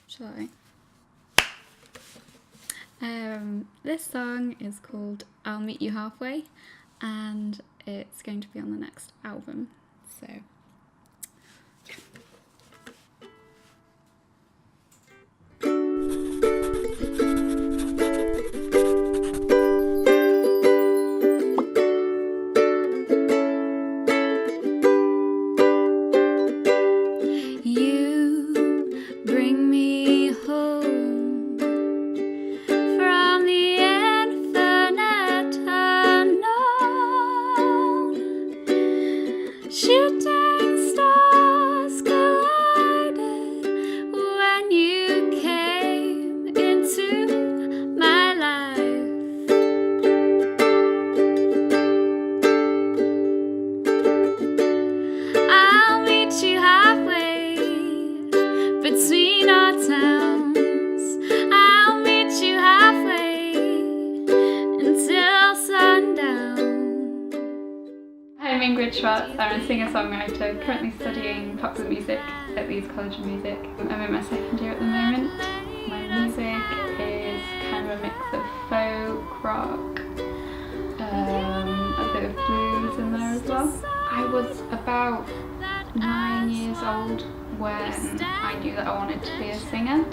Shall I? This song is called I'll Meet You Halfway, and it's going to be on the next album. So shooting stars collided when you came into my life. I'll meet you halfway between our towns. I'll meet you halfway until sundown. I'm Ingrid Schwarz. I'm a singer-songwriter currently studying popular music at Leeds College of Music. I'm in my second year at the moment. My music is kind of a mix of folk, rock, a bit of blues in there as well. I was about 9 years old when I knew that I wanted to be a singer.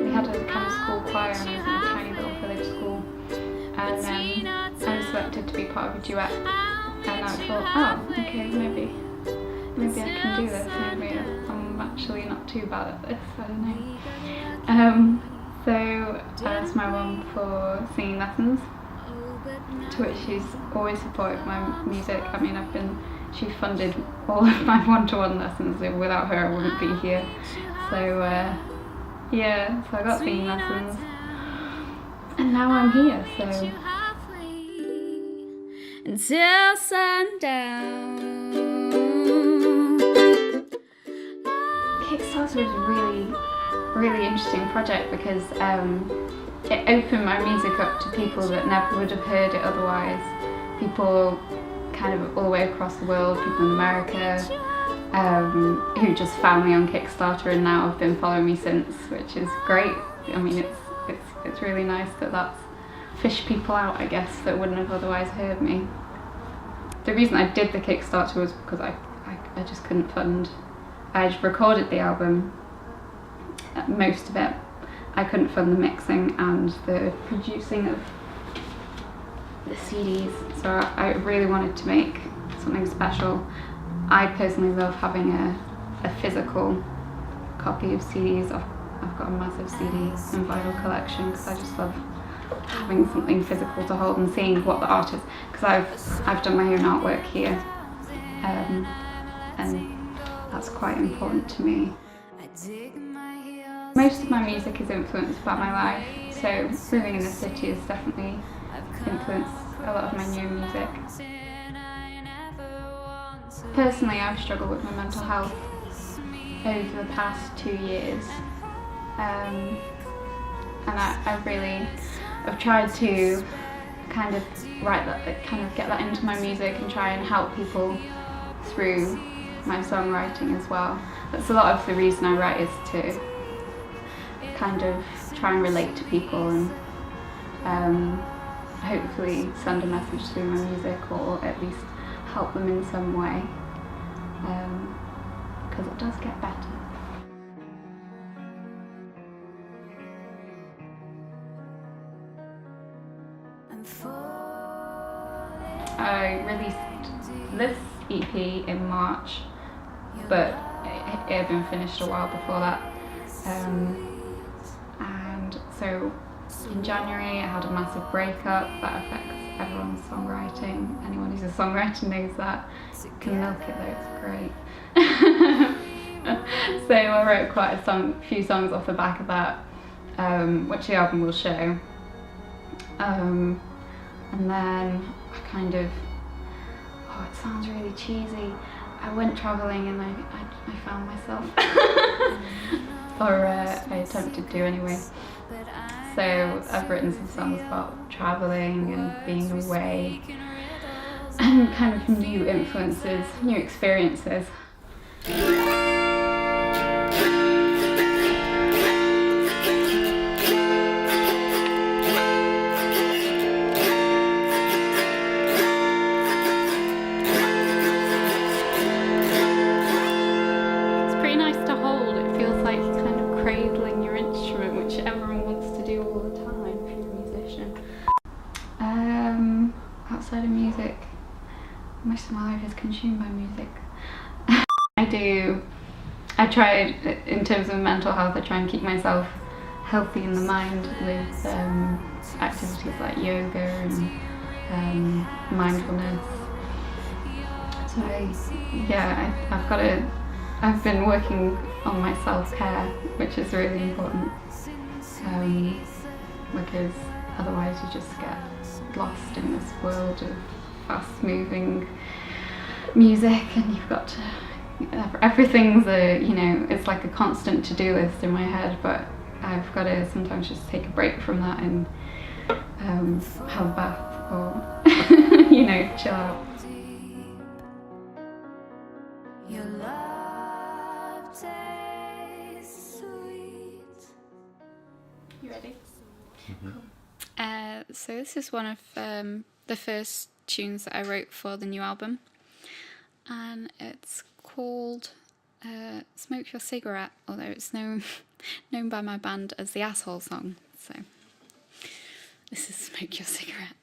We had a kind of school choir and I was in a tiny little village school, and I was selected to be part of a duet, and I thought, oh, okay, maybe I can do this, maybe I'm actually not too bad at this, I don't know. So I asked my mum for singing lessons, to which she's always supported my music. I mean, she funded all of my one-to-one lessons. Without her I wouldn't be here. So yeah, so I got singing lessons and now I'm here, so. Until sundown. Kickstarter was a really interesting project because it opened my music up to people that never would have heard it otherwise. People kind of all the way across the world, people in America, who just found me on Kickstarter and now have been following me since, which is great. I mean, it's really nice that that's fished people out, I guess, that wouldn't have otherwise heard me. The reason I did the Kickstarter was because I just couldn't fund. I'd recorded the album, most of it. I couldn't fund the mixing and the producing of the CDs, so I really wanted to make something special. I personally love having a physical copy of CDs. I've got a massive CD and vinyl collection because I just love having something physical to hold and seeing what the art is, because I've done my own artwork here, and that's quite important to me. Most of my music is influenced by my life, so living in the city has definitely influenced a lot of my new music. Personally, I've struggled with my mental health over the past 2 years, and I've tried to kind of get that into my music and try and help people through my songwriting as well. That's a lot of the reason I write, is to kind of try and relate to people and hopefully send a message through my music, or at least help them in some way, because it does get better. I released this EP in March, but it had been finished a while before that. And so in January I had a massive breakup that affects everyone's songwriting. Anyone who's a songwriter knows that. You can milk it though, it's great. So I wrote quite a few songs off the back of that, which the album will show. And then I kind of, it sounds really cheesy, I went travelling and I found myself. Or I attempted to anyway. So I've written some songs about travelling and being away, and kind of new influences, new experiences. It's pretty nice to hold. It feels like you're kind of cradling your instrument, which everyone wants to do all the time if you're a musician. Outside of music, most of my life is consumed by music. I try, in terms of mental health, I try and keep myself healthy in the mind with activities like yoga and mindfulness. So I've been working on my self-care, which is really important, because otherwise you just get lost in this world of fast-moving music, and you've got to, everything's it's like a constant to-do list in my head, but I've got to sometimes just take a break from that and have a bath or chill out. Your love tastes sweet. You ready? Mm-hmm. Cool. So this is one of the first tunes that I wrote for the new album, and it's called Smoke Your Cigarette, although it's known by my band as the Asshole Song. So this is Smoke Your Cigarette.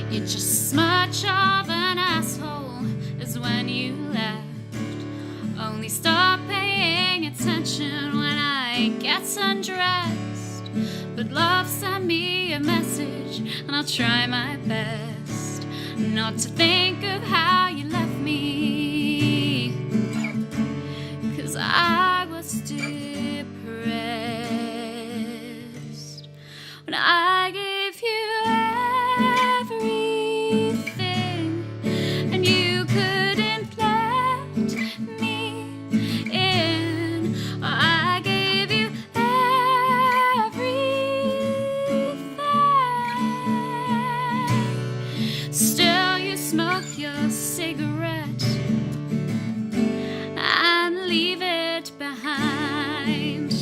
You're just as much of an asshole as when you left. Only stop paying attention when I get undressed. But love sent me a message, and I'll try my best not to think of how you left me, 'cause I was depressed when I gave you everything, and you couldn't let me in. I gave you everything. Still you smoke your cigarette and leave it behind.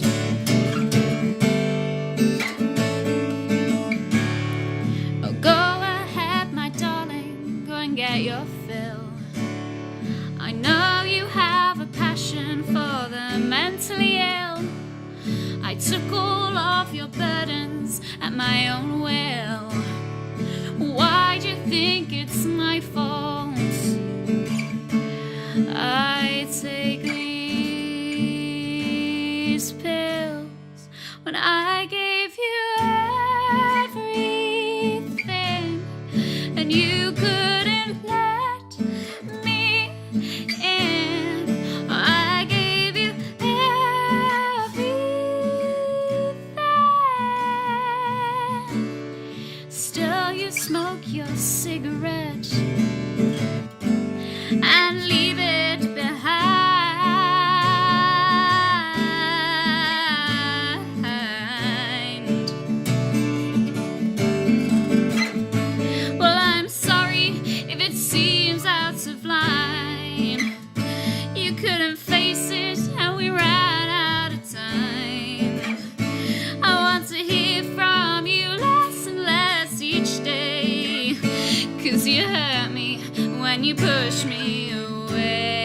Oh, go ahead, my darling, go and get your fill. I know you have a passion for the mentally ill. I took all of your burdens at my own will. Why do you think it's my fault? I take these pills when I gave you everything, and you couldn't let me in. I gave you everything. Still you smoke your cigarette and leave it behind. Well, I'm sorry if it seems out of line. You couldn't face it and we ran out of time. I want to hear from you less and less each day, 'cause you hurt me when you push me away.